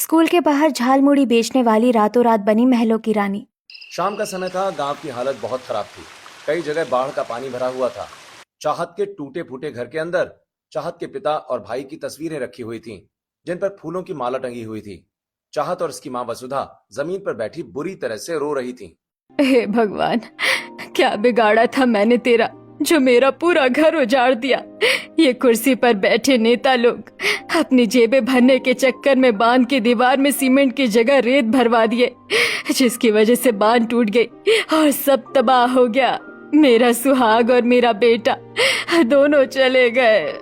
School के बाहर झालमुड़ी बेचने वाली रातों रात बनी महलों की रानी। शाम का समय था। गांव की हालत बहुत खराब थी। कई जगह बाढ़ का पानी भरा हुआ था। चाहत के टूटे फूटे घर के अंदर चाहत के पिता और भाई की तस्वीरें रखी हुई थीं, जिन पर फूलों की माला टंगी हुई थी। चाहत और उसकी माँ वसुधा जमीन पर बैठी बुरी तरह से रो रही थीं। हे भगवान, क्या बिगाड़ा था मैंने तेरा, जो मेरा पूरा घर उजाड़ दिया। ये कुर्सी पर बैठे नेता लोग अपनी जेबें भरने के चक्कर में बांध की दीवार में सीमेंट की जगह रेत भरवा दिए, जिसकी वजह से बांध टूट गई और सब तबाह हो गया। मेरा सुहाग और मेरा बेटा दोनों चले गए।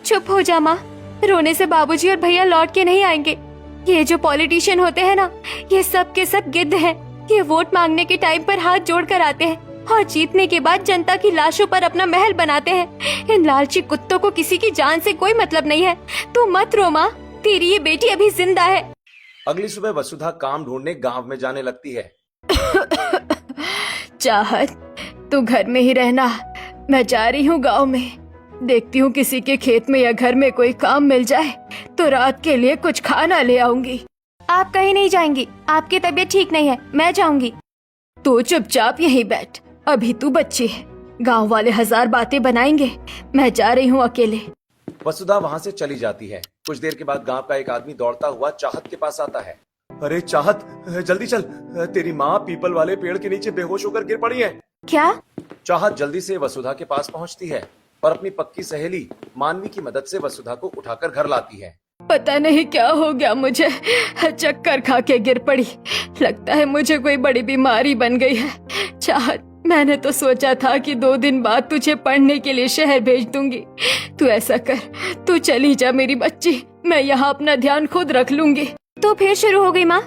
चुप हो जा माँ, रोने से बाबूजी और भैया लौट के नहीं आएंगे। ये जो पॉलिटिशियन होते हैं ना, ये सब के सब गिद्ध हैं। ये वोट मांगने के टाइम पर हाथ जोड़ कर आते हैं और जीतने के बाद जनता की लाशों पर अपना महल बनाते हैं। इन लालची कुत्तों को किसी की जान से कोई मतलब नहीं है। तू मत रो माँ, तेरी ये बेटी अभी जिंदा है। अगली सुबह वसुधा काम ढूंढने गांव में जाने लगती है। चाहत, तू घर में ही रहना, मैं जा रही हूँ गाँव में। देखती हूँ किसी के खेत में या घर में कोई काम मिल जाए तो रात के लिए कुछ खाना ले आऊंगी। आप कहीं नहीं जाएंगी, आपकी तबीयत ठीक नहीं है, मैं जाऊंगी। तू चुपचाप यहीं बैठ, अभी तू बच्ची है। गांव वाले 1000 बातें बनाएंगे, मैं जा रही हूँ अकेले। वसुधा वहां से चली जाती है। कुछ देर के बाद गांव का एक आदमी दौड़ता हुआ चाहत के पास आता है। अरे चाहत, जल्दी चल, तेरी माँ पीपल वाले पेड़ के नीचे बेहोश होकर गिर पड़ी है। क्या? चाहत जल्दी से वसुधा के पास पहुंचती है और अपनी पक्की सहेली मानवी की मदद से वसुधा को उठाकर घर लाती है। पता नहीं क्या हो गया मुझे, चक्कर खा के गिर पड़ी। लगता है मुझे कोई बड़ी बीमारी बन गई है। चाहत, मैंने तो सोचा था कि 2 दिन बाद तुझे पढ़ने के लिए शहर भेज दूंगी। तू ऐसा कर, तू चली जा मेरी बच्ची, मैं यहाँ अपना ध्यान खुद रख लूंगी। तो फिर शुरू हो गई माँ।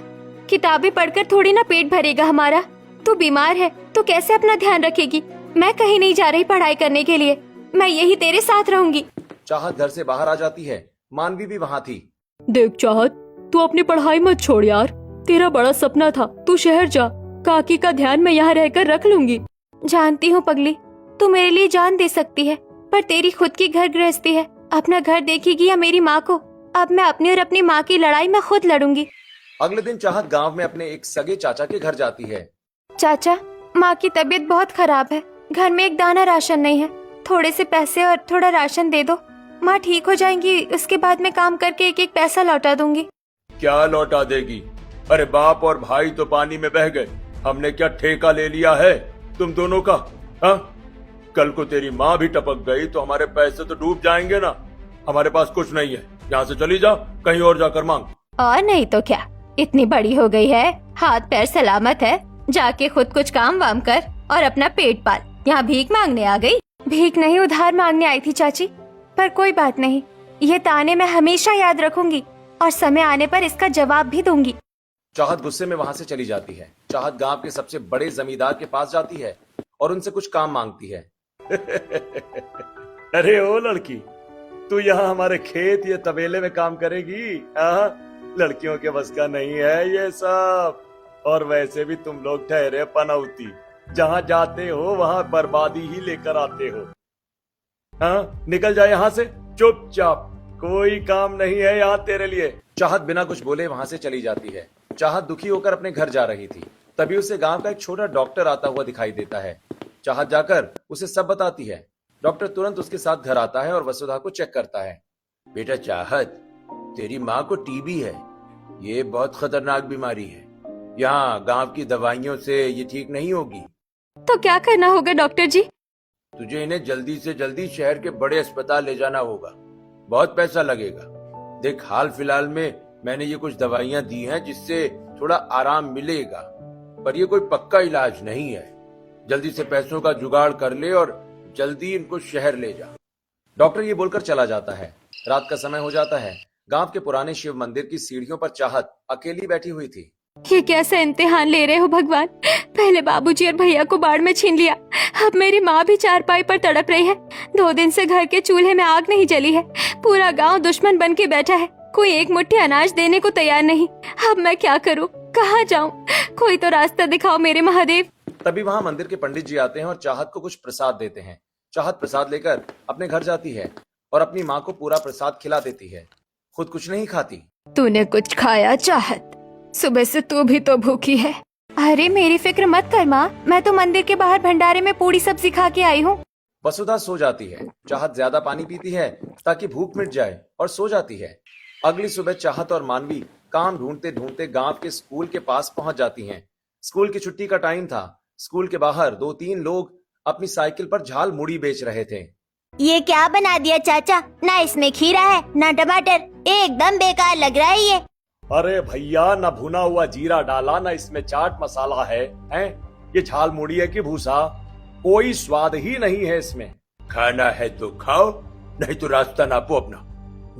किताबें पढ़कर थोड़ी ना पेट भरेगा हमारा। तू बीमार है तो कैसे अपना ध्यान रखेगी? मैं कहीं नहीं जा रही पढ़ाई करने के लिए, मैं यही तेरे साथ रहूंगी। चाहत घर से बाहर आ जाती है। मानवी भी वहाँ थी। देख चाहत, तू अपनी पढ़ाई मत छोड़ यार, तेरा बड़ा सपना था, तू शहर जा। काकी का ध्यान मैं यहाँ रहकर रख लूंगी। जानती हूँ पगली, तू मेरे लिए जान दे सकती है, पर तेरी खुद की घर गृहस्थी है। अपना घर देखेगी या मेरी माँ को? अब मैं अपनी और अपनी माँ की लड़ाई मैं खुद लड़ूंगी। अगले दिन चाहत गांव में अपने एक सगे चाचा के घर जाती है। चाचा, माँ की तबीयत बहुत खराब है, घर में एक दाना राशन नहीं है। थोड़े से पैसे और थोड़ा राशन दे दो, माँ ठीक हो जाएंगी। उसके बाद मैं काम करके एक एक पैसा लौटा दूंगी। क्या लौटा देगी? अरे बाप और भाई तो पानी में बह गए, हमने क्या ठेका ले लिया है तुम दोनों का? हाँ, कल को तेरी माँ भी टपक गई तो हमारे पैसे तो डूब जाएंगे ना। हमारे पास कुछ नहीं है, यहाँ से चली जा, कहीं और जाकर मांग। और नहीं तो क्या, इतनी बड़ी हो गई है, हाथ पैर सलामत है, जाके खुद कुछ काम वाम कर और अपना पेट पाल। यहाँ भीख मांगने आ गई? भीख नहीं, उधार मांगने आई थी चाची। पर कोई बात नहीं, ये ताने मैं हमेशा याद रखूंगी और समय आने पर इसका जवाब भी दूंगी। चाहत गुस्से में वहां से चली जाती है। चाहत गांव के सबसे बड़े जमींदार के पास जाती है और उनसे कुछ काम मांगती है। अरे ओ लड़की, तू यहाँ हमारे खेत या तबेले में काम करेगी? लड़कियों के बस का नहीं है ये सब। और वैसे भी तुम लोग ठहरे पनौती, जहाँ जाते हो वहाँ बर्बादी ही लेकर आते हो। हाँ, निकल जाए यहाँ से चुपचाप, कोई काम नहीं है यहाँ तेरे लिए। चाहत बिना कुछ बोले वहां से चली जाती है। चाहत दुखी होकर अपने घर जा रही थी, तभी उसे गांव का एक छोटा डॉक्टर आता हुआ दिखाई देता है। चाहत जाकर उसे सब बताती है। डॉक्टर तुरंत उसके साथ घर आता है और वसुधा को चेक करता है। बेटा चाहत, तेरी माँ को टीबी है, ये बहुत खतरनाक बीमारी है। यहाँ गांव की दवाइयों से ये ठीक नहीं होगी। तो क्या करना होगा डॉक्टर जी? तुझे इन्हें जल्दी से जल्दी शहर के बड़े अस्पताल ले जाना होगा, बहुत पैसा लगेगा। देख, हाल फिलहाल में मैंने ये कुछ दवाइयां दी हैं जिससे थोड़ा आराम मिलेगा, पर ये कोई पक्का इलाज नहीं है। जल्दी से पैसों का जुगाड़ कर ले और जल्दी इनको शहर ले जा। डॉक्टर ये बोलकर चला जाता है। रात का समय हो जाता है। गांव के पुराने शिव मंदिर की सीढ़ियों पर चाहत अकेली बैठी हुई थी। ये कैसा इम्तिहान ले रहे हो भगवान? पहले बाबूजी और भैया को बाढ़ में छीन लिया, अब मेरी माँ भी चारपाई पर तड़प रही है। 2 दिन से घर के चूल्हे में आग नहीं जली है। पूरा गांव दुश्मन बन के बैठा है, कोई एक मुट्ठी अनाज देने को तैयार नहीं। अब मैं क्या करूँ, कहाँ जाऊँ? कोई तो रास्ता दिखाओ मेरे महादेव। तभी वहां मंदिर के पंडित जी आते हैं और चाहत को कुछ प्रसाद देते हैं। चाहत प्रसाद लेकर अपने घर जाती है और अपनी माँ को पूरा प्रसाद खिला देती है। खुद कुछ नहीं खाती। तूने कुछ खाया चाहत? सुबह से तू भी तो भूखी है। अरे मेरी फिक्र मत कर माँ, मैं तो मंदिर के बाहर भंडारे में पूरी सब्जी खा के आई हूँ। वसुधा सो जाती है। चाहत ज्यादा पानी पीती है ताकि भूख मिट जाए और सो जाती है। अगली सुबह चाहत और मानवी काम ढूंढते ढूंढते गांव के स्कूल के पास पहुंच जाती हैं। स्कूल की छुट्टी का टाइम था। स्कूल के बाहर 2-3 लोग अपनी साइकिल पर झाल मुड़ी बेच रहे थे। ये क्या बना दिया चाचा? ना इसमें खीरा है ना टमाटर, एकदम बेकार लग रहा है ये। अरे भैया, न भुना हुआ जीरा डाला, न इसमें चाट मसाला है, हैं? ये झाल मुड़ी है कि भूसा? कोई स्वाद ही नहीं है इसमें। खाना है तो खाओ, नहीं तो रास्ता नापो अपना।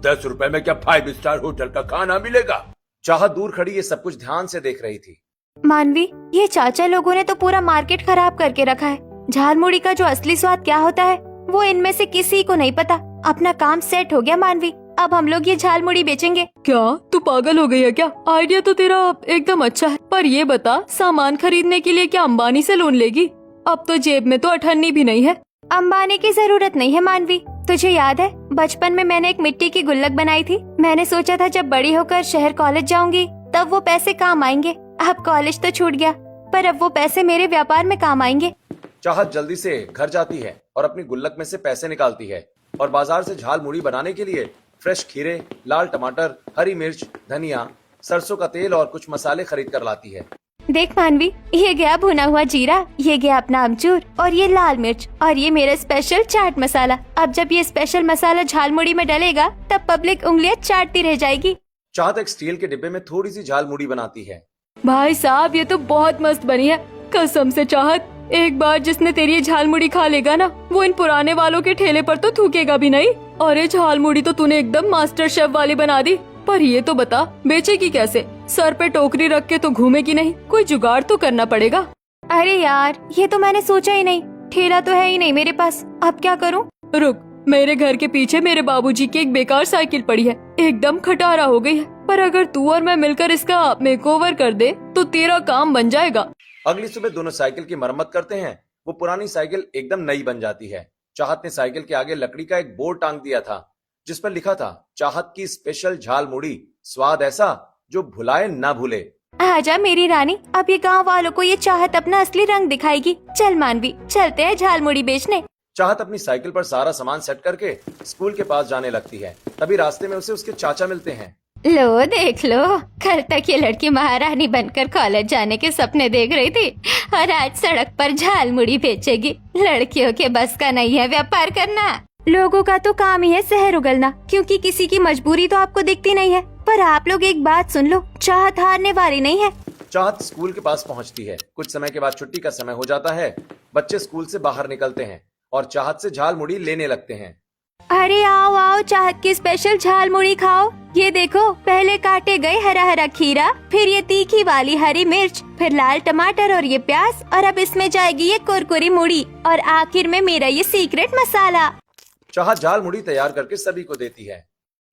10 रुपए में क्या 5 स्टार होटल का खाना मिलेगा? चाहत दूर खड़ी ये सब कुछ ध्यान से देख रही थी। मानवी, ये चाचा लोगों ने तो पूरा मार्केट खराब करके रखा है। झालमुड़ी का जो असली स्वाद क्या होता है वो इनमें से किसी को नहीं पता। अपना काम सेट हो गया मानवी, अब हम लोग ये झालमुड़ी बेचेंगे। क्या तू पागल हो गई है क्या? आइडिया तो तेरा एकदम अच्छा है, पर ये बता सामान खरीदने के लिए क्या अंबानी से लोन लेगी? अब तो जेब में तो अठन्नी भी नहीं है। अंबानी की जरूरत नहीं है मानवी। तुझे याद है बचपन में मैंने एक मिट्टी की गुल्लक बनाई थी। मैंने सोचा था जब बड़ी होकर शहर कॉलेज जाऊंगी तब वो पैसे काम आएंगे। अब कॉलेज तो छूट गया, पर अब वो पैसे मेरे व्यापार में काम आएंगे। चाहत जल्दी से घर जाती है और अपनी गुल्लक में से पैसे निकालती है और बाजार से झाल मुड़ी बनाने के लिए फ्रेश खीरे, लाल टमाटर, हरी मिर्च, धनिया, सरसों का तेल और कुछ मसाले खरीद कर लाती है। देख मानवी, ये गया भुना हुआ जीरा, ये गया अपना अमचूर और ये लाल मिर्च और ये मेरा स्पेशल चाट मसाला। अब जब ये स्पेशल मसाला झालमुड़ी में डलेगा तब पब्लिक उंगलियां चाटती रह जाएगी। चाहत एक स्टील के डिब्बे में थोड़ी सी झाल मुड़ी बनाती है। भाई साहब, ये तो बहुत मस्त बनी है। कसम से चाहत, एक बार जिसने तेरी ये झालमुड़ी खा लेगा ना, वो इन पुराने वालों के ठेले पर तो थूकेगा भी नहीं। और ये झालमुड़ी तो तूने एकदम मास्टर शेफ वाली बना दी। पर ये तो बता, बेचेगी कैसे? सर पे टोकरी रख के तो घूमेगी नहीं, कोई जुगाड़ तो करना पड़ेगा। अरे यार, ये तो मैंने सोचा ही नहीं। ठेला तो है ही नहीं मेरे पास, अब क्या करूं? रुक, मेरे घर के पीछे मेरे बाबूजी की एक बेकार साइकिल पड़ी है, एकदम खटारा हो गई है। पर अगर तू और मैं मिलकर इसका मेकओवर कर दे तो तेरा काम बन जाएगा। अगली सुबह दोनों साइकिल की मरम्मत करते हैं। वो पुरानी साइकिल एकदम नई बन जाती है। चाहत ने साइकिल के आगे लकड़ी का एक बोर्ड टांग दिया था जिस पर लिखा था, चाहत की स्पेशल झाल मुड़ी, स्वाद ऐसा जो भुलाए ना भूले। आजा मेरी रानी, अब ये गांव वालों को ये चाहत अपना असली रंग दिखाएगी। चल मानवी, चलते हैं झालमुड़ी बेचने। चाहत अपनी साइकिल पर सारा सामान सेट करके स्कूल के पास जाने लगती है। तभी रास्ते में उसे उसके चाचा मिलते हैं। लो देख लो, कल तक ये लड़की महारानी बनकर कॉलेज जाने के सपने देख रही थी और आज सड़क पर झालमुड़ी बेचेगी। लड़कियों के बस का नहीं है व्यापार करना। लोगों का तो काम ही है शहर उगलना, क्योंकि किसी की मजबूरी तो आपको दिखती नहीं है। पर आप लोग एक बात सुन लो, चाहत हारने वाली नहीं है। चाहत स्कूल के पास पहुंचती है। कुछ समय के बाद छुट्टी का समय हो जाता है। बच्चे स्कूल से बाहर निकलते हैं और चाहत से झाल मुड़ी लेने लगते हैं। अरे आओ आओ, चाहत की स्पेशल झालमुड़ी खाओ। ये देखो, पहले काटे गए हरा हरा खीरा, फिर ये तीखी वाली हरी मिर्च, फिर लाल टमाटर और ये प्याज, और अब इसमें जाएगी ये कुरकुरी मुड़ी और आखिर में मेरा ये सीक्रेट मसाला। चाहत झाल मुड़ी तैयार करके सभी को देती है।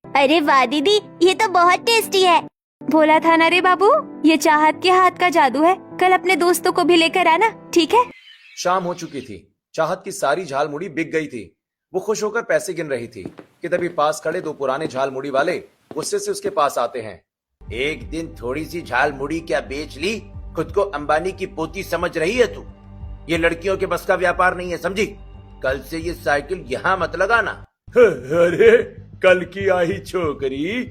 अरे वाह दीदी, ये तो बहुत टेस्टी है। बोला था ना रे बाबू, ये चाहत के हाथ का जादू है। कल अपने दोस्तों को भी लेकर आना, ठीक है? शाम हो चुकी थी। चाहत की सारी झाल मुड़ी बिक गई थी। वो खुश होकर पैसे गिन रही थी कि तभी पास खड़े 2 पुराने झाल मुड़ी वाले गुस्से से उसके पास आते हैं। एक दिन थोड़ी सी झाल मुड़ी क्या बेच ली? खुद को अंबानी की पोती समझ रही है तू? ये लड़कियों के बस का व्यापार नहीं है, समझी? कल से ये साइकिल यहाँ मत लगाना। अरे कल की आई छोकरी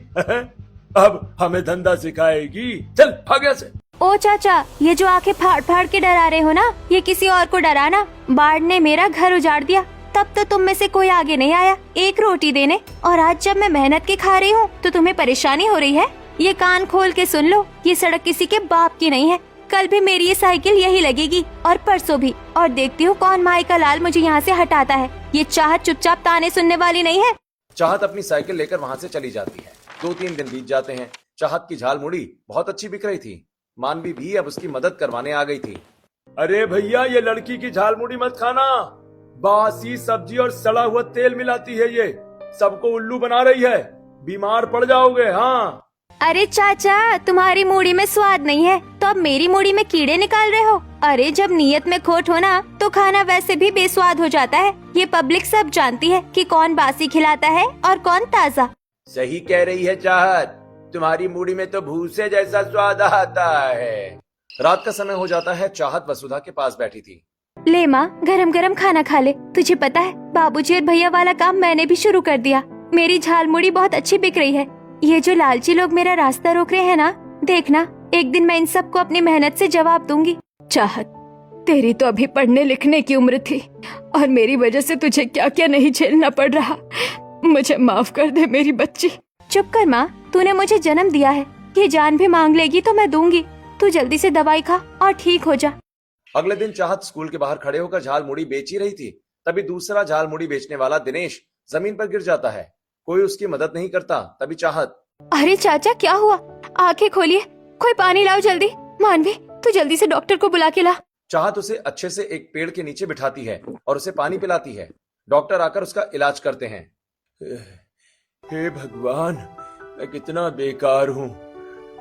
अब हमें धंधा सिखाएगी। चल भाग यहाँ से। ओ चाचा, ये जो आंखें फाड़ फाड़ के डरा रहे हो ना, ये किसी और को डराना। बाढ़ ने मेरा घर उजाड़ दिया, तब तो तुम में से कोई आगे नहीं आया एक रोटी देने, और आज जब मैं मेहनत के खा रही हूँ तो तुम्हें परेशानी हो रही है। ये कान खोल के सुन लो, ये सड़क किसी के बाप की नहीं है। कल भी मेरी ये साइकिल यही लगेगी और परसों भी, और देखती हूँ कौन माई का लाल मुझे यहाँ से हटाता है। ये चाहत चुपचाप ताने सुनने वाली नहीं है। चाहत अपनी साइकिल लेकर वहाँ से चली जाती है। 2-3 दिन बीत जाते हैं। चाहत की झाल मुड़ी बहुत अच्छी बिक रही थी। मानवी भी अब उसकी मदद करवाने आ गई थी। अरे भैया, ये लड़की की झाल मुड़ी मत खाना। बासी सब्जी और सड़ा हुआ तेल मिलाती है। ये सबको उल्लू बना रही है, बीमार पड़ जाओगे। हाँ। अरे चाचा, तुम्हारी मूड़ी में स्वाद नहीं है तो अब मेरी मूड़ी में कीड़े निकाल रहे हो। अरे जब नीयत में खोट हो ना तो खाना वैसे भी बेस्वाद हो जाता है। ये पब्लिक सब जानती है कि कौन बासी खिलाता है और कौन ताजा। सही कह रही है चाहत, तुम्हारी मूढ़ी में तो भूसे जैसा स्वाद आता है। रात का समय हो जाता है। चाहत वसुधा के पास बैठी थी। ले माँ, गरम गरम खाना खा ले। तुझे पता है बाबूजी और भैया वाला काम मैंने भी शुरू कर दिया। मेरी झाल मुड़ी बहुत अच्छी बिक रही है। ये जो लालची लोग मेरा रास्ता रोक रहे हैं ना, देखना एक दिन मैं इन सबको अपनी मेहनत से जवाब दूंगी। चाहत, तेरी तो अभी पढ़ने लिखने की उम्र थी और मेरी वजह से तुझे क्या क्या नहीं झेलना पड़ रहा। मुझे माफ कर दे मेरी बच्ची। चुप कर माँ, तूने मुझे जन्म दिया है। ये जान भी मांग लेगी तो मैं दूंगी। तू जल्दी से दवाई खा और ठीक हो जा। अगले दिन चाहत स्कूल के बाहर खड़े होकर झाल मुड़ी बेच ही रही थी। तभी दूसरा झाल मुड़ी बेचने वाला दिनेश जमीन पर गिर जाता है। कोई उसकी मदद नहीं करता। तभी चाहत, अरे चाचा क्या हुआ? आंखें खोलिए, कोई पानी लाओ जल्दी। मानवी, तू जल्दी से डॉक्टर को बुला के ला। चाहत उसे अच्छे से एक पेड़ के नीचे बिठाती है और उसे पानी पिलाती है। डॉक्टर आकर उसका इलाज करते हैं। हे भगवान, मैं कितना बेकार हूँ।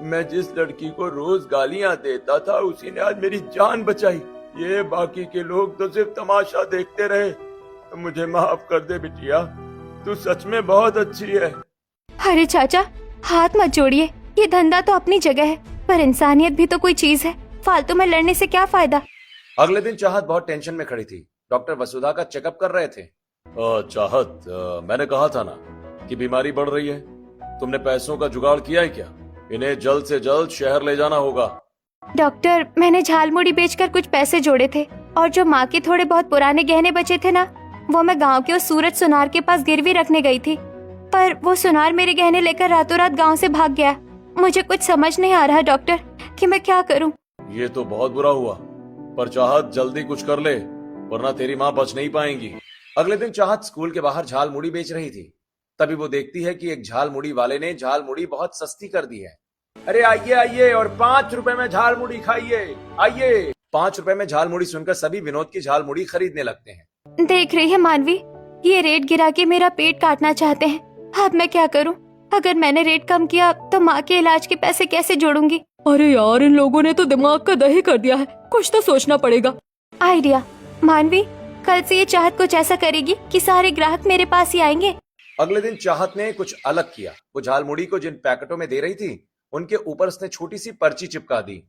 मैं जिस लड़की को रोज गालियां देता था उसी ने आज मेरी जान बचाई। ये बाकी के लोग तो सिर्फ तमाशा देखते रहे। तो मुझे माफ कर दे बिटिया, तू सच में बहुत अच्छी है। अरे चाचा, हाथ मत जोड़िए। ये धंधा तो अपनी जगह है, पर इंसानियत भी तो कोई चीज है। फालतू में लड़ने से क्या फायदा। अगले दिन चाहत बहुत टेंशन में खड़ी थी। डॉक्टर वसुधा का चेकअप कर रहे थे। चाहत, मैंने कहा था ना कि बीमारी बढ़ रही है। तुमने पैसों का जुगाड़ किया है क्या? इन्हें जल्द से जल्द शहर ले जाना होगा। डॉक्टर, मैंने झाल मुड़ी बेचकर कुछ पैसे जोड़े थे और जो माँ के थोड़े बहुत पुराने गहने बचे थे ना, वो मैं गांव के उस सूरज सुनार के पास गिरवी रखने गई थी। पर वो सुनार मेरे गहने लेकर रातों रात गांव से भाग गया। मुझे कुछ समझ नहीं आ रहा डॉक्टर कि मैं क्या करूं। ये तो बहुत बुरा हुआ, पर चाहत जल्दी कुछ कर ले वरना तेरी माँ बच नहीं पाएंगी। अगले दिन चाहत स्कूल के बाहर झाल मुड़ी बेच रही थी। तभी वो देखती है कि एक झाल मुड़ी वाले ने झाल मुड़ी बहुत सस्ती कर दी है। अरे आइए आइए और 5 रुपए में झाल मुड़ी खाइए, आइए। 5 रुपए में झाल मुड़ी सुनकर सभी विनोद की झाल मुड़ी खरीदने लगते हैं। देख रही है मानवी, ये रेट गिरा के मेरा पेट काटना चाहते हैं। अब मैं क्या करूं? अगर मैंने रेट कम किया तो माँ के इलाज के पैसे कैसे जोड़ूंगी? अरे यार, इन लोगों ने तो दिमाग का दही कर दिया है। कुछ तो सोचना पड़ेगा। आइडिया। मानवी, कल से ये चाहत कुछ ऐसा करेगी कि सारे ग्राहक मेरे पास ही आएंगे। अगले दिन चाहत ने कुछ अलग किया। वो झाल मुड़ी को जिन पैकेटों में दे रही थी उनके ऊपर उसने छोटी सी पर्ची चिपका दी।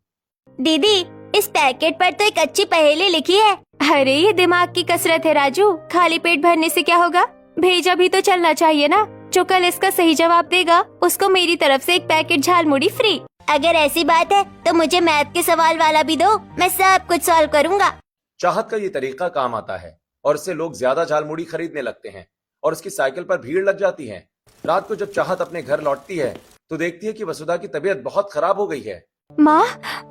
दीदी, इस पैकेट पर तो एक अच्छी पहेली लिखी है। अरे ये दिमाग की कसरत है राजू। खाली पेट भरने से क्या होगा? भेजा भी तो चलना चाहिए ना। जो कल इसका सही जवाब देगा उसको मेरी तरफ से एक पैकेट झाल मुड़ी फ्री। अगर ऐसी बात है तो मुझे मैथ के सवाल वाला भी दो, मैं सब कुछ सॉल्व करूँगा। चाहत का ये तरीका काम आता है और इससे लोग ज्यादा झाल मुड़ी खरीदने लगते हैं और उसकी साइकिल पर भीड़ लग जाती है। रात को जब चाहत अपने घर लौटती है तो देखती है कि वसुधा की तबीयत बहुत खराब हो गई है। माँ,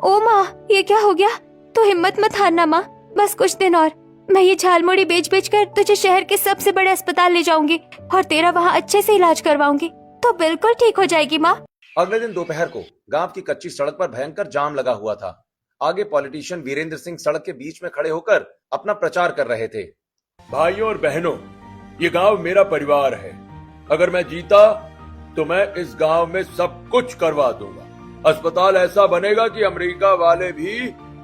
ओ माँ, ये क्या हो गया? तो हिम्मत मत हारना माँ, बस कुछ दिन और। मैं ये झाल मुड़ी बेच बेच कर तुझे शहर के सबसे बड़े अस्पताल ले जाऊंगी और तेरा वहाँ अच्छे से इलाज करवाऊंगी तो बिल्कुल ठीक हो जाएगी माँ। अगले दिन दोपहर को गांव की कच्ची सड़क पर भयंकर जाम लगा हुआ था। आगे पॉलिटिशियन वीरेंद्र सिंह सड़क के बीच में खड़े होकर अपना प्रचार कर रहे थे। भाइयों और बहनों, ये गांव मेरा परिवार है। अगर मैं जीता तो मैं इस गांव में सब कुछ करवा दूंगा। अस्पताल ऐसा बनेगा कि अमेरिका वाले भी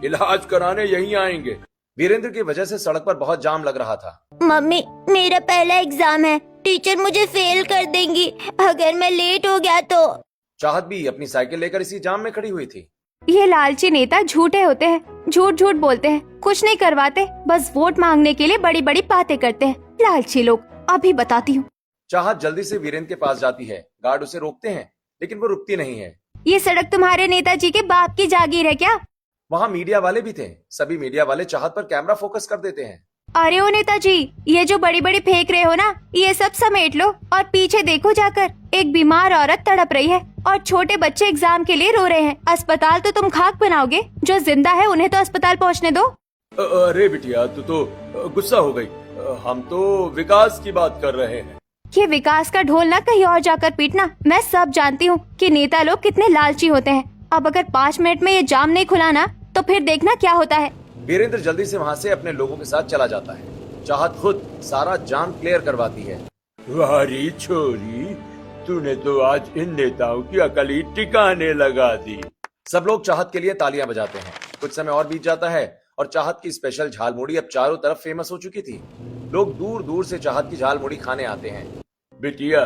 इलाज कराने यहीं आएंगे। वीरेंद्र की वजह से सड़क पर बहुत जाम लग रहा था। मम्मी, मेरा पहला एग्जाम है। टीचर मुझे फेल कर देंगी अगर मैं लेट हो गया तो। चाहत भी अपनी साइकिल लेकर इसी जाम में खड़ी हुई थी। ये लालची नेता झूठे होते हैं, झूठ झूठ बोलते हैं, कुछ नहीं करवाते, बस वोट मांगने के लिए बड़ी बड़ी बातें करते हैं। लालची लोग, अभी बताती हूँ। चाहत जल्दी से वीरेंद्र के पास जाती है। गार्ड उसे रोकते हैं लेकिन वो रुकती नहीं है। ये सड़क तुम्हारे नेताजी के बाप की जागीर है क्या? वहाँ मीडिया वाले भी थे। सभी मीडिया वाले चाहत पर कैमरा फोकस कर देते हैं। अरे ओ नेताजी, ये जो बड़ी बड़ी फेंक रहे हो ना, ये सब समेट लो और पीछे देखो जाकर, एक बीमार औरत तड़प रही है और छोटे बच्चे एग्जाम के लिए रो रहे हैं। अस्पताल तो तुम खाक बनाओगे, जो जिंदा है उन्हें तो अस्पताल पहुंचने दो। अरे बिटिया, तू तो गुस्सा हो गई। हम तो विकास की बात कर रहे हैं। ये विकास का ढोल ना कहीं और जाकर पीटना। मैं सब जानती हूँ कि नेता लोग कितने लालची होते हैं। अब अगर 5 मिनट में ये जाम नहीं खुलाना तो फिर देखना क्या होता है। वीरेंद्र जल्दी से वहाँ से अपने लोगों के साथ चला जाता है। चाहत खुद सारा जाम क्लियर करवाती है। वारी छोरी, तूने तो आज इन नेताओं की अकल ही टिकाने लगा दी। सब लोग चाहत के लिए तालियां बजाते हैं। कुछ समय और बीत जाता है और चाहत की स्पेशल झाल मुड़ी अब चारों तरफ फेमस हो चुकी थी। लोग दूर दूर से चाहत की झाल मुड़ी खाने आते हैं। बिटिया,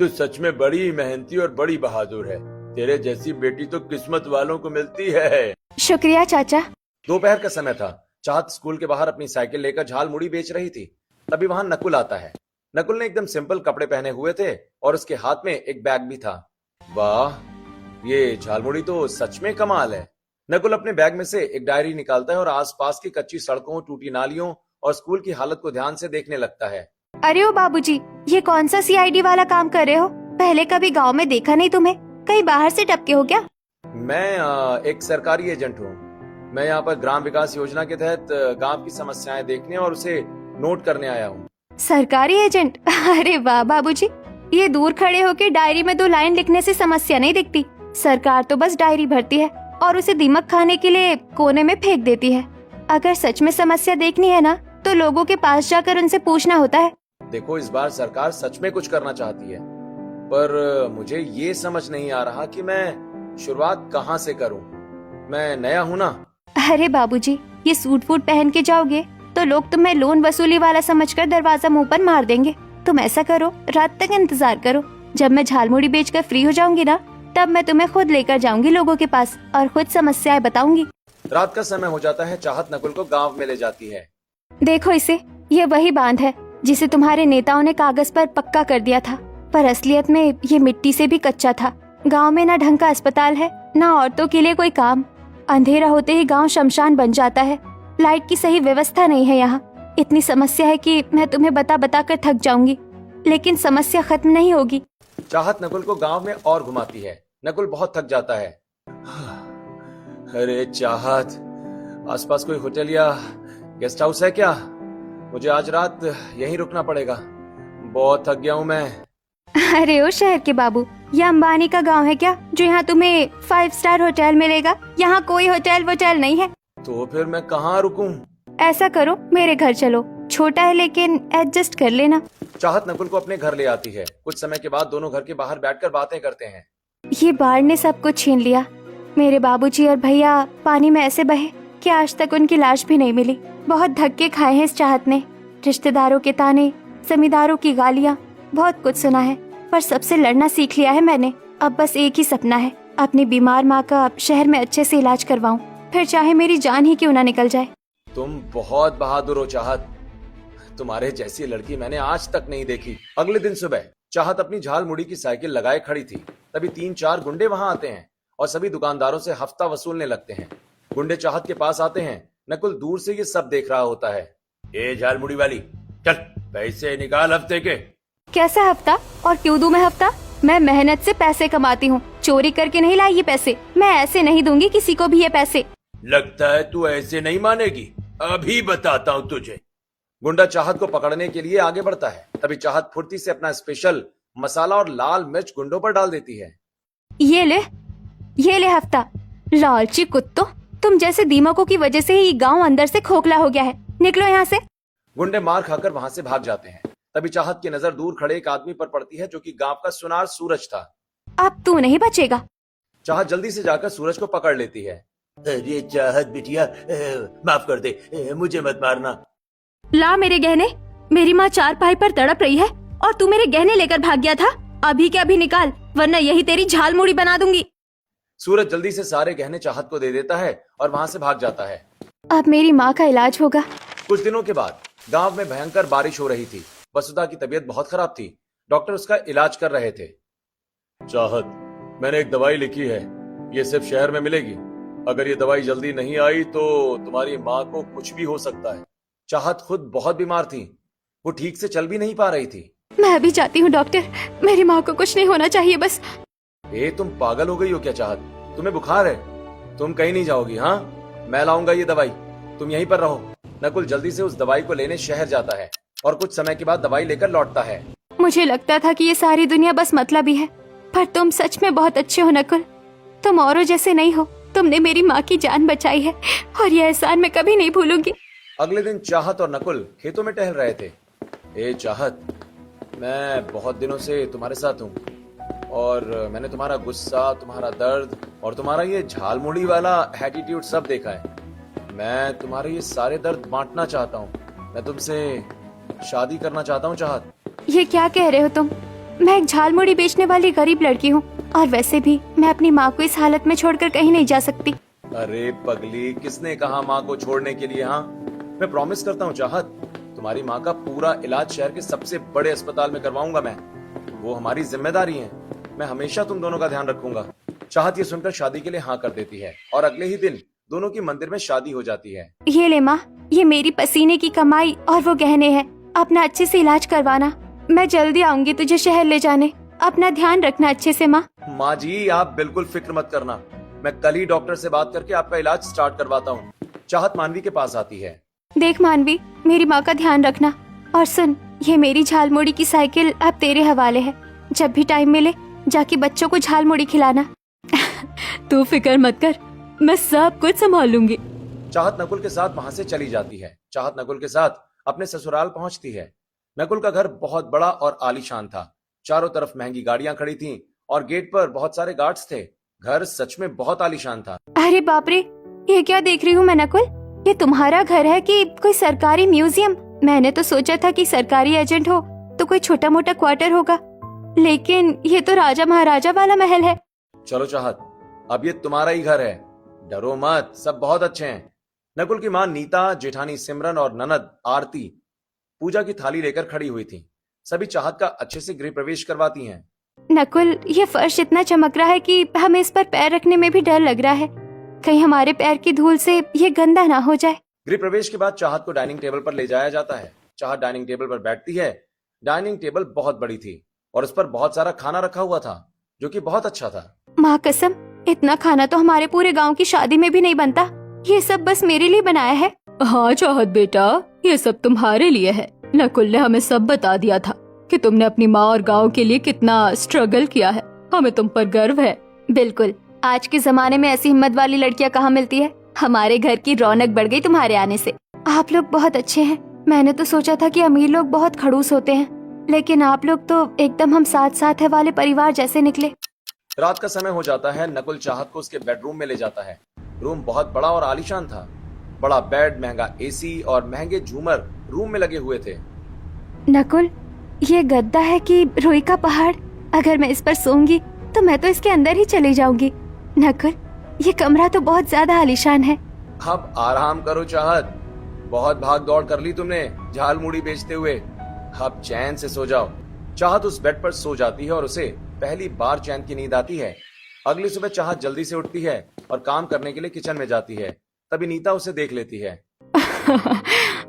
तू सच में बड़ी मेहनती और बड़ी बहादुर है। तेरे जैसी बेटी तो किस्मत वालों को मिलती है। शुक्रिया चाचा। दोपहर का समय था। चाहत स्कूल के बाहर अपनी साइकिल लेकर झाल मुड़ी बेच रही थी। तभी वहां नकुल आता है। नकुल ने एकदम सिंपल कपड़े पहने हुए थे और उसके हाथ में एक बैग भी था। वाह, ये झालमुड़ी तो सच में कमाल है। नकुल अपने बैग में से एक डायरी निकालता है और आसपास की कच्ची सड़कों, टूटी नालियों और स्कूल की हालत को ध्यान से देखने लगता है। अरे ओ बाबूजी, ये कौन सा सीआईडी वाला काम कर रहे हो? पहले कभी गांव में देखा नहीं तुम्हें। कहीं बाहर से टपके हो क्या? मैं एक सरकारी एजेंट हूँ। मैं यहाँ पर ग्राम विकास योजना के तहत गांव की समस्याएं देखने और उसे नोट करने आया हूँ। सरकारी एजेंट? अरे वाह बाबूजी, ये दूर खड़े होकर डायरी में 2 लाइन लिखने से समस्या नहीं दिखती। सरकार तो बस डायरी भरती है और उसे दीमक खाने के लिए कोने में फेंक देती है। अगर सच में समस्या देखनी है ना, तो लोगों के पास जाकर उनसे पूछना होता है। देखो, इस बार सरकार सच में कुछ करना चाहती है, पर मुझे ये समझ नहीं आ रहा कि मैं शुरुआत कहाँ से करूँ। मैं नया हूँ ना। अरे बाबूजी, ये सूट फूट पहन के जाओगे तो लोग तुम्हें लोन वसूली वाला समझकर दरवाजा मुंह पर मार देंगे। तुम ऐसा करो, रात तक इंतजार करो। जब मैं झालमुड़ी बेचकर फ्री हो जाऊंगी ना, तब मैं तुम्हें खुद लेकर जाऊंगी लोगों के पास और खुद समस्याएं बताऊंगी। रात का समय हो जाता है। चाहत नकुल को गांव में ले जाती है। देखो इसे, ये वही बांध है जिसे तुम्हारे नेताओं ने कागज पर पक्का कर दिया था, पर असलियत में ये मिट्टी से भी कच्चा था। गांव में ना ढंग का अस्पताल है, ना औरतों के लिए कोई काम। अंधेरा होते ही गांव शमशान बन जाता है। लाइट की सही व्यवस्था नहीं है यहाँ। इतनी समस्या है कि मैं तुम्हें बता बता कर थक जाऊंगी, लेकिन समस्या खत्म नहीं होगी। चाहत नकुल को गांव में और घुमाती है। नकुल बहुत थक जाता है। अरे चाहत, आसपास कोई होटल या गेस्ट हाउस है क्या? मुझे आज रात यहीं रुकना पड़ेगा। बहुत थक गया हूँ मैं। अरे ओ शहर के बाबू, यह अंबानी का गांव है क्या जो यहाँ तुम्हें 5 स्टार होटल मिलेगा? यहाँ कोई होटल वोटल नहीं है। तो फिर मैं कहाँ रुकूं? ऐसा करो, मेरे घर चलो। छोटा है लेकिन एडजस्ट कर लेना। चाहत नकुल को अपने घर ले आती है। कुछ समय के बाद दोनों घर के बाहर बैठकर बातें करते हैं। ये बाढ़ ने सब कुछ छीन लिया। मेरे बाबूजी और भैया पानी में ऐसे बहे कि आज तक उनकी लाश भी नहीं मिली। बहुत धक्के खाए हैं इस चाहत ने। रिश्तेदारों के ताने, जमींदारों की गालियाँ, बहुत कुछ सुना है, पर सबसे लड़ना सीख लिया है मैंने। अब बस एक ही सपना है, अपनी बीमार माँ का शहर में अच्छे से इलाज करवाऊं, फिर चाहे मेरी जान ही क्यों ना निकल जाए। तुम बहुत बहादुर हो चाहत। तुम्हारे जैसी लड़की मैंने आज तक नहीं देखी। अगले दिन सुबह चाहत अपनी झाल मुड़ी की साइकिल लगाए खड़ी थी। तभी 3-4 गुंडे वहां आते हैं और सभी दुकानदारों से हफ्ता वसूलने लगते हैं। गुंडे चाहत के पास आते हैं। नकुल दूर से ये सब देख रहा होता है। ए झालमुड़ी वाली, चल पैसे निकाल हफ्ते के। कैसा हफ्ता और क्यों दूं मैं हफ्ता? मैं मेहनत से पैसे कमाती हूँ, चोरी करके नहीं लाई ये पैसे। मैं ऐसे नहीं दूंगी किसी को भी ये पैसे। लगता है तू ऐसे नहीं मानेगी। अभी बताता हूँ तुझे। गुंडा चाहत को पकड़ने के लिए आगे बढ़ता है। तभी चाहत फुर्ती से अपना स्पेशल मसाला और लाल मिर्च गुंडों पर डाल देती है। ये ले हफ्ता। लालची कुत्तों, तुम जैसे दीमकों की वजह से ही गांव अंदर से खोखला हो गया है। निकलो यहाँ से। गुंडे मार खाकर वहां से भाग जाते हैं। तभी चाहत की नजर दूर खड़े एक आदमी पर पड़ती है जो कि गांव का सुनार सूरज था। अब तू नहीं बचेगा। चाहत जल्दी से जाकर सूरज को पकड़ लेती है। अरे चाहत बिटिया, माफ कर दे, मुझे मत मारना। ला मेरे गहने। मेरी माँ 4 पाई पर तड़प रही है और तू मेरे गहने लेकर भाग गया था। अभी के अभी निकाल, वरना यही तेरी झाल मुड़ी बना दूंगी। सूरज जल्दी से सारे गहने चाहत को दे देता है और वहां से भाग जाता है। अब मेरी माँ का इलाज होगा। कुछ दिनों के बाद गांव में भयंकर बारिश हो रही थी। वसुधा की तबीयत बहुत खराब थी। डॉक्टर उसका इलाज कर रहे थे। चाहत, मैंने एक दवाई लिखी है। ये सिर्फ शहर में मिलेगी। अगर ये दवाई जल्दी नहीं आई तो तुम्हारी माँ को कुछ भी हो सकता है। चाहत खुद बहुत बीमार थी। वो ठीक से चल भी नहीं पा रही थी। मैं अभी जाती हूँ डॉक्टर। मेरी माँ को कुछ नहीं होना चाहिए बस। तुम पागल हो गई हो क्या चाहत? तुम्हें बुखार है? तुम कहीं नहीं जाओगी। हाँ, मैं लाऊंगा ये दवाई, तुम यहीं पर रहो। नकुल जल्दी से उस दवाई को लेने शहर जाता है और कुछ समय के बाद दवाई लेकर लौटता है। मुझे लगता था कि ये सारी दुनिया बस मतलबी है, पर तुम सच में बहुत अच्छे हो नकुल। तुम औरों जैसे नहीं हो। तुमने मेरी माँ की जान बचाई है और ये एहसान मैं कभी नहीं भूलूंगी। अगले दिन चाहत और नकुल खेतों में टहल रहे थे। चाहत, मैं बहुत दिनों से तुम्हारे साथ हूँ और मैंने तुम्हारा गुस्सा, तुम्हारा दर्द और तुम्हारा ये झालमुड़ी वाला एटीट्यूड सब देखा है। मैं तुम्हारे ये सारे दर्द बांटना चाहता हूँ। मैं तुमसे शादी करना चाहता हूँ चाहत। ये क्या कह रहे हो तुम? मैं एक झालमुड़ी बेचने वाली गरीब लड़की हूँ, और वैसे भी मैं अपनी माँ को इस हालत में छोड़कर कहीं नहीं जा सकती। अरे पगली, किसने कहा माँ को छोड़ने के लिए? हाँ, मैं प्रॉमिस करता हूँ चाहत, तुम्हारी माँ का पूरा इलाज शहर के सबसे बड़े अस्पताल में करवाऊंगा मैं। वो हमारी जिम्मेदारी है। मैं हमेशा तुम दोनों का ध्यान रखूंगा। चाहत ये सुनकर शादी के लिए हाँ कर देती है और अगले ही दिन दोनों की मंदिर में शादी हो जाती है। ये ले माँ, ये मेरी पसीने की कमाई और वो गहने हैं। अपना अच्छे से इलाज करवाना। मैं जल्दी आऊंगी तुझे शहर ले जाने। अपना ध्यान रखना अच्छे से माँ। माँ जी, आप बिल्कुल फिक्र मत करना। मैं कल ही डॉक्टर से बात करके आपका इलाज स्टार्ट करवाता हूँ। चाहत मानवी के पास आती है। देख मानवी, मेरी माँ का ध्यान रखना। और सुन, ये मेरी झालमुड़ी की साइकिल अब तेरे हवाले है। जब भी टाइम मिले जाके बच्चों को झालमुड़ी खिलाना। तू फिक्र मत कर, मैं सब कुछ संभाल लूंगी। चाहत नकुल के साथ वहां से चली जाती है। चाहत नकुल के साथ अपने ससुराल पहुंचती है। नकुल का घर बहुत बड़ा और आलीशान था। चारों तरफ महंगी गाड़ियां खड़ी थीं और गेट पर बहुत सारे गार्ड्स थे। घर सच में बहुत आलीशान था। अरे बाप रे, ये क्या देख रही हूँ मैं नकुल? ये तुम्हारा घर है कि कोई सरकारी म्यूजियम? मैंने तो सोचा था कि सरकारी एजेंट हो तो कोई छोटा मोटा क्वार्टर होगा, लेकिन ये तो राजा महाराजा वाला महल है। चलो चाहत, अब ये तुम्हारा ही घर है। डरो मत, सब बहुत अच्छे हैं। नकुल की माँ नीता, जेठानी सिमरन और ननद आरती पूजा की थाली लेकर खड़ी हुई थी। सभी चाहत का अच्छे से गृह प्रवेश करवाती हैं। नकुल, ये फर्श इतना चमक रहा है कि हमें इस पर पैर रखने में भी डर लग रहा है। कहीं हमारे पैर की धूल से ये गंदा ना हो जाए। गृह प्रवेश के बाद चाहत को डाइनिंग टेबल पर ले जाया जाता है। चाहत डाइनिंग टेबल पर बैठती है। डाइनिंग टेबल बहुत बड़ी थी और उस पर बहुत सारा खाना रखा हुआ था, जो कि बहुत अच्छा था। माँ कसम, इतना खाना तो हमारे पूरे गांव की शादी में भी नहीं बनता। ये सब बस मेरे लिए बनाया है। हाँ चाहत बेटा, ये सब तुम्हारे लिए है। नकुल ने हमें सब बता दिया था कि तुमने अपनी माँ और गांव के लिए कितना स्ट्रगल किया है। हमें तुम पर गर्व है। बिल्कुल, आज के जमाने में ऐसी हिम्मत वाली लड़कियाँ कहाँ मिलती है। हमारे घर की रौनक बढ़ गई तुम्हारे आने से। आप लोग बहुत अच्छे हैं। मैंने तो सोचा था कि अमीर लोग बहुत खड़ूस होते हैं, लेकिन आप लोग तो एकदम हम साथ साथ है वाले परिवार जैसे निकले। रात का समय हो जाता है। नकुल चाहत को उसके बेडरूम में ले जाता है। रूम बहुत बड़ा और आलीशान था। बड़ा बेड, महंगा एसी और महंगे झूमर रूम में लगे हुए थे। नकुल, ये गद्दा है कि रुई का पहाड़? अगर मैं इस पर सोऊंगी तो मैं तो इसके अंदर ही चली जाऊंगी। नकुल, ये कमरा तो बहुत ज्यादा आलीशान है। अब आराम करो चाहत, बहुत भाग दौड़ कर ली तुमने झालमुड़ी बेचते हुए। अब चैन से सो जाओ। चाहत उस बेड पर सो जाती है और उसे पहली बार चैन की नींद आती है। अगली सुबह चाहत जल्दी से उठती है और काम करने के लिए किचन में जाती है। तभी नीता उसे देख लेती है।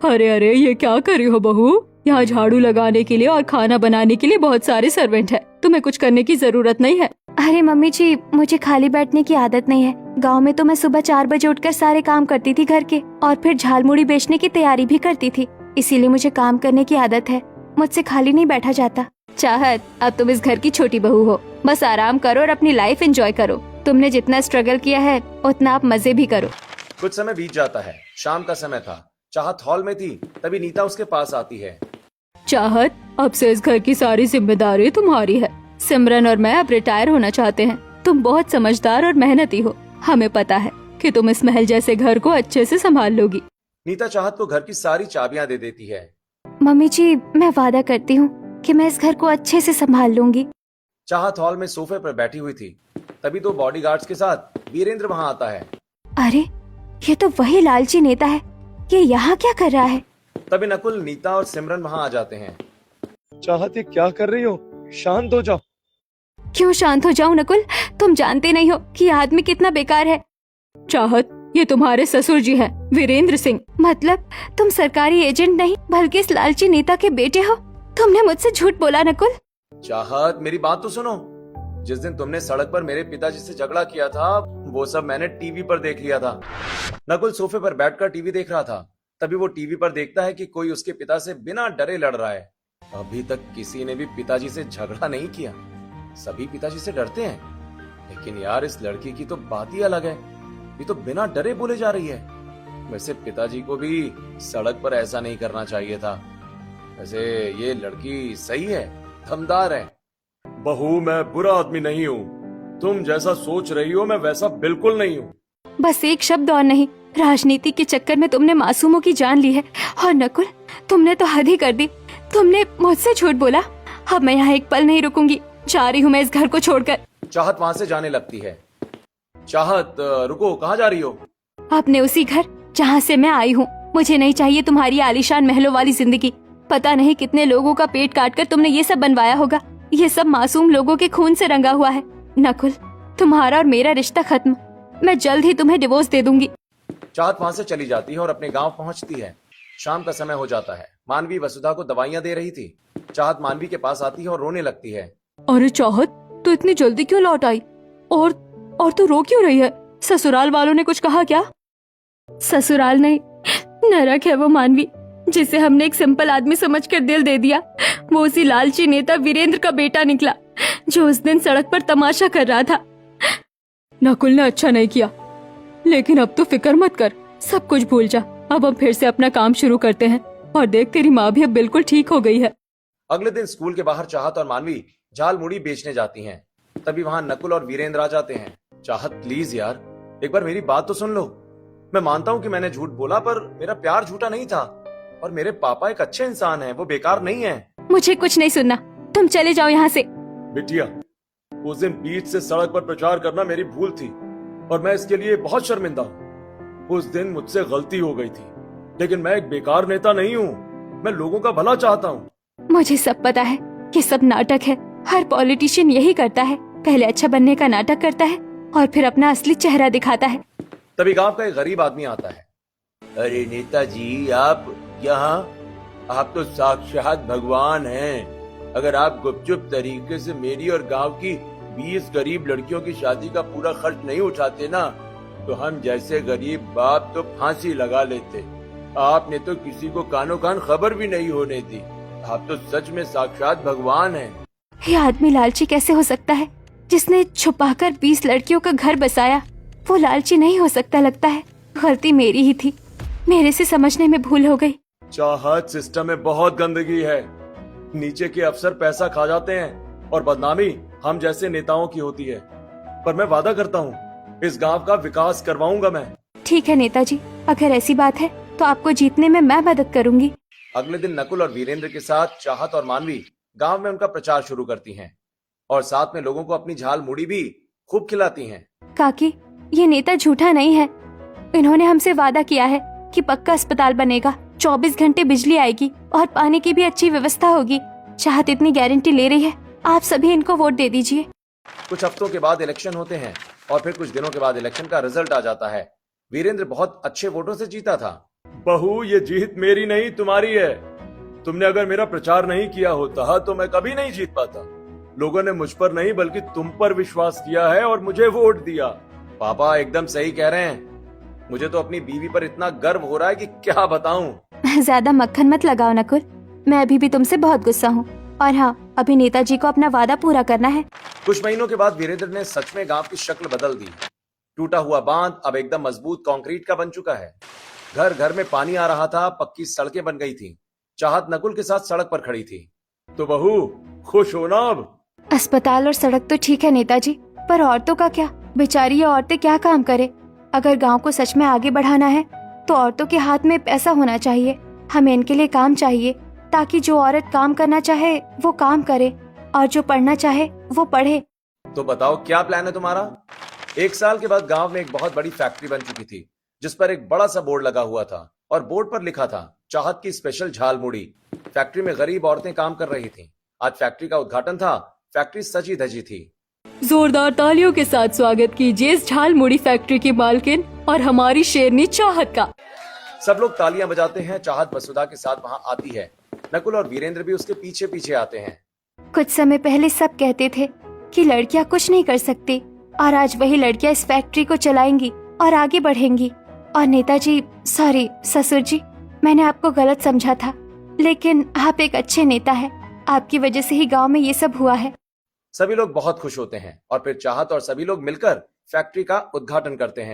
अरे अरे, ये क्या कर रही हो बहू? यहाँ झाड़ू लगाने के लिए और खाना बनाने के लिए बहुत सारे सर्वेंट हैं। तुम्हें कुछ करने की जरूरत नहीं है। अरे मम्मी जी, मुझे खाली बैठने की आदत नहीं है। गांव में तो मैं सुबह 4 बजे उठकर सारे काम करती थी घर के, और फिर झालमुड़ी बेचने की तैयारी भी करती थी। इसीलिए मुझे काम करने की आदत है। मुझसे खाली नहीं बैठा जाता। चाहत, अब तुम इस घर की छोटी बहू हो। बस आराम करो और अपनी लाइफ एंजॉय करो। तुमने जितना स्ट्रगल किया है उतना आप मजे भी करो। कुछ समय बीत जाता है। शाम का समय था। चाहत हॉल में थी, तभी नीता उसके पास आती है। चाहत, अब से इस घर की सारी जिम्मेदारी तुम्हारी है। सिमरन और मैं अब रिटायर होना चाहते हैं। तुम बहुत समझदार और मेहनती हो। हमें पता है कि तुम इस महल जैसे घर को अच्छे से संभाल लोगी। नीता चाहत को घर की सारी चाबियां दे देती है। मम्मी जी, मैं वादा करती हूँ कि मैं इस घर को अच्छे से संभाल लूंगी। चाहत हॉल में सोफे पर बैठी हुई थी। तभी 2 बॉडीगार्ड्स के साथ वीरेंद्र वहां आता है। अरे, ये तो वही लालची नेता है। ये यहाँ क्या कर रहा है? तभी नकुल, नीता और सिमरन वहां आ जाते हैं। चाहत, ये क्या कर रही हो? शांत हो जाओ। क्यों शांत हो जाऊं नकुल? तुम जानते नहीं हो कि ये आदमी कितना बेकार है। चाहत, ये तुम्हारे ससुर जी हैं, वीरेंद्र सिंह। मतलब तुम सरकारी एजेंट नहीं बल्कि इस लालची नेता के बेटे हो? तुमने मुझसे झूठ बोला नकुल। चाहत, मेरी बात तो सुनो। जिस दिन तुमने सड़क पर मेरे पिताजी से झगड़ा किया था, वो सब मैंने टीवी पर देख लिया था। नकुल सोफे पर बैठकर टीवी देख रहा था। तभी वो टीवी पर देखता है कि कोई उसके पिता से बिना डरे लड़ रहा है। अभी तक किसी ने भी पिताजी से झगड़ा नहीं किया। सभी पिताजी से डरते हैं, लेकिन यार इस लड़की की तो बात ही अलग है। ये तो बिना डरे बोले जा रही है। वैसे पिताजी को भी सड़क पर ऐसा नहीं करना चाहिए था। वैसे ये लड़की सही है, दमदार है। बहू, मैं बुरा आदमी नहीं हूँ। तुम जैसा सोच रही हो मैं वैसा बिल्कुल नहीं हूँ। बस एक शब्द और नहीं। राजनीति के चक्कर में तुमने मासूमों की जान ली है। और नकुल, तुमने तो हद ही कर दी। तुमने मुझसे झूठ बोला। अब मैं यहाँ एक पल नहीं रुकूंगी। जा रही हूँ मैं इस घर को छोड़कर। चाहत वहां से जाने लगती है। चाहत रुको, कहाँ जा रही हो? अपने उसी घर जहाँ से मैं आई हूँ। मुझे नहीं चाहिए तुम्हारी आलीशान महलों वाली जिंदगी। पता नहीं कितने लोगों का पेट काटकर तुमने ये सब बनवाया होगा। ये सब मासूम लोगों के खून से रंगा हुआ है। नकुल, तुम्हारा और मेरा रिश्ता खत्म। मैं जल्द ही तुम्हें डिवोर्स दे दूंगी। चाहत वहां से चली जाती है और अपने गांव पहुंचती है। शाम का समय हो जाता है। मानवी वसुधा को दवाइयां दे रही थी। चाहत मानवी के पास आती है और रोने लगती है। अरे चाहत, तू इतनी जल्दी क्यों लौट आई? और तू रो क्यों रही है? ससुराल वालों ने कुछ कहा क्या? ससुराल नहीं, नरक है वो मानवी, जिसे हमने एक सिंपल आदमी समझकर दिल दे दिया। वो उसी लालची नेता वीरेंद्र का बेटा निकला, जो उस दिन सड़क पर तमाशा कर रहा था। नकुल ने अच्छा नहीं किया, लेकिन अब तो फिक्र मत कर, सब कुछ भूल जा। अब हम फिर से अपना काम शुरू करते हैं। और देख, तेरी माँ भी अब बिल्कुल ठीक हो गई है। अगले दिन स्कूल के बाहर चाहत और मानवी झाल मुड़ी बेचने जाती हैं। तभी वहां नकुल और वीरेंद्र आ जाते हैं। चाहत, प्लीज यार, एक बार मेरी बात तो सुन लो। मैं मानता हूँ कि मैंने झूठ बोला, पर मेरा प्यार झूठा नहीं था। और मेरे पापा एक अच्छे इंसान हैं, वो बेकार नहीं है। मुझे कुछ नहीं सुनना, तुम चले जाओ यहाँ से। बिटिया, उस दिन बीच से सड़क पर प्रचार करना मेरी भूल थी और मैं इसके लिए बहुत शर्मिंदा हूँ। उस दिन मुझसे गलती हो गई थी, लेकिन मैं एक बेकार नेता नहीं हूँ। मैं लोगों का भला चाहता हूँ। मुझे सब पता है, ये सब नाटक है। हर पॉलिटिशियन यही करता है, पहले अच्छा बनने का नाटक करता है और फिर अपना असली चेहरा दिखाता है। तभी गांव का एक गरीब आदमी आता है। अरे नेताजी, आप यहाँ? आप तो साक्षात भगवान हैं। अगर आप गुपचुप तरीके से मेरी और गांव की 20 गरीब लड़कियों की शादी का पूरा खर्च नहीं उठाते ना, तो हम जैसे गरीब बाप तो फांसी लगा लेते। आपने तो किसी को कानो कान खबर भी नहीं होने दी। आप तो सच में साक्षात भगवान हैं। ये आदमी लालची कैसे हो सकता है, जिसने छुपाकर 20 लड़कियों का घर बसाया? वो लालची नहीं हो सकता लगता है। गलती मेरी ही थी, मेरे से समझने में भूल हो गई। चाहत, सिस्टम में बहुत गंदगी है। नीचे के अफसर पैसा खा जाते हैं और बदनामी हम जैसे नेताओं की होती है। पर मैं वादा करता हूँ, इस गांव का विकास करवाऊंगा मैं। ठीक है नेताजी, अगर ऐसी बात है तो आपको जीतने में मैं मदद करूंगी। अगले दिन नकुल और वीरेंद्र के साथ चाहत और मानवी गांव में उनका प्रचार शुरू करती हैं और साथ में लोगों को अपनी झाल मुड़ी भी खूब खिलाती हैं। काकी, ये नेता झूठा नहीं है। इन्होंने हमसे वादा किया है कि पक्का अस्पताल बनेगा, 24 घंटे बिजली आएगी और पानी की भी अच्छी व्यवस्था होगी। चाहत इतनी गारंटी ले रही है, आप सभी इनको वोट दे दीजिए। कुछ हफ्तों के बाद इलेक्शन होते हैं और फिर कुछ दिनों के बाद इलेक्शन का रिजल्ट आ जाता है। वीरेंद्र बहुत अच्छे वोटों से जीता था। बहू, ये जीत मेरी नहीं तुम्हारी है। तुमने अगर मेरा प्रचार नहीं किया होता तो मैं कभी नहीं जीत पाता। लोगों ने मुझ पर नहीं बल्कि तुम पर विश्वास किया है और मुझे वोट दिया। पापा एकदम सही कह रहे हैं। मुझे तो अपनी बीवी पर इतना गर्व हो रहा है कि क्या बताऊं। ज्यादा मक्खन मत लगाओ नकुल, मैं अभी भी तुमसे बहुत गुस्सा हूँ। और हाँ, अभी नेताजी को अपना वादा पूरा करना है। कुछ महीनों के बाद वीरेंद्र ने सच में गांव की शक्ल बदल दी। टूटा हुआ बांध अब एकदम मजबूत कंक्रीट का बन चुका है। घर घर में पानी आ रहा था, पक्की सड़कें बन गई थी। चाहत नकुल के साथ सड़क पर खड़ी थी। तो बहू, खुश हो ना अब? अस्पताल और सड़क तो ठीक है नेताजी, पर औरतों का क्या? बेचारी ये औरतें क्या काम करे? अगर गांव को सच में आगे बढ़ाना है तो औरतों के हाथ में पैसा होना चाहिए। हमें इनके लिए काम चाहिए, ताकि जो औरत काम करना चाहे वो काम करे और जो पढ़ना चाहे वो पढ़े। तो बताओ, क्या प्लान है तुम्हारा? 1 साल के बाद गांव में एक बहुत बड़ी फैक्ट्री बन चुकी थी, जिस पर एक बड़ा सा बोर्ड लगा हुआ था और बोर्ड पर लिखा था चाहत की स्पेशल झाल मुड़ी। फैक्ट्री में गरीब औरतें काम कर रही थीं। आज फैक्ट्री का उद्घाटन था। फैक्ट्री सजी धजी थी। जोरदार तालियों के साथ स्वागत कीजिए इस झाल मुड़ी फैक्ट्री की मालकिन और हमारी शेरनी चाहत का। सब लोग तालियां बजाते हैं। चाहत वसुधा के साथ वहां आती है। नकुल और वीरेंद्र भी उसके पीछे पीछे आते हैं। कुछ समय पहले सब कहते थे कि लड़कियां कुछ नहीं कर सकती, और आज वही लड़कियां इस फैक्ट्री को चलाएंगी और आगे बढ़ेंगी। और नेताजी, सॉरी ससुर जी, मैंने आपको गलत समझा था, लेकिन आप एक अच्छे नेता हैं। आपकी वजह से ही गांव में ये सब हुआ है। सभी लोग बहुत खुश होते हैं और फिर चाहत और सभी लोग मिलकर फैक्ट्री का उद्घाटन करते हैं।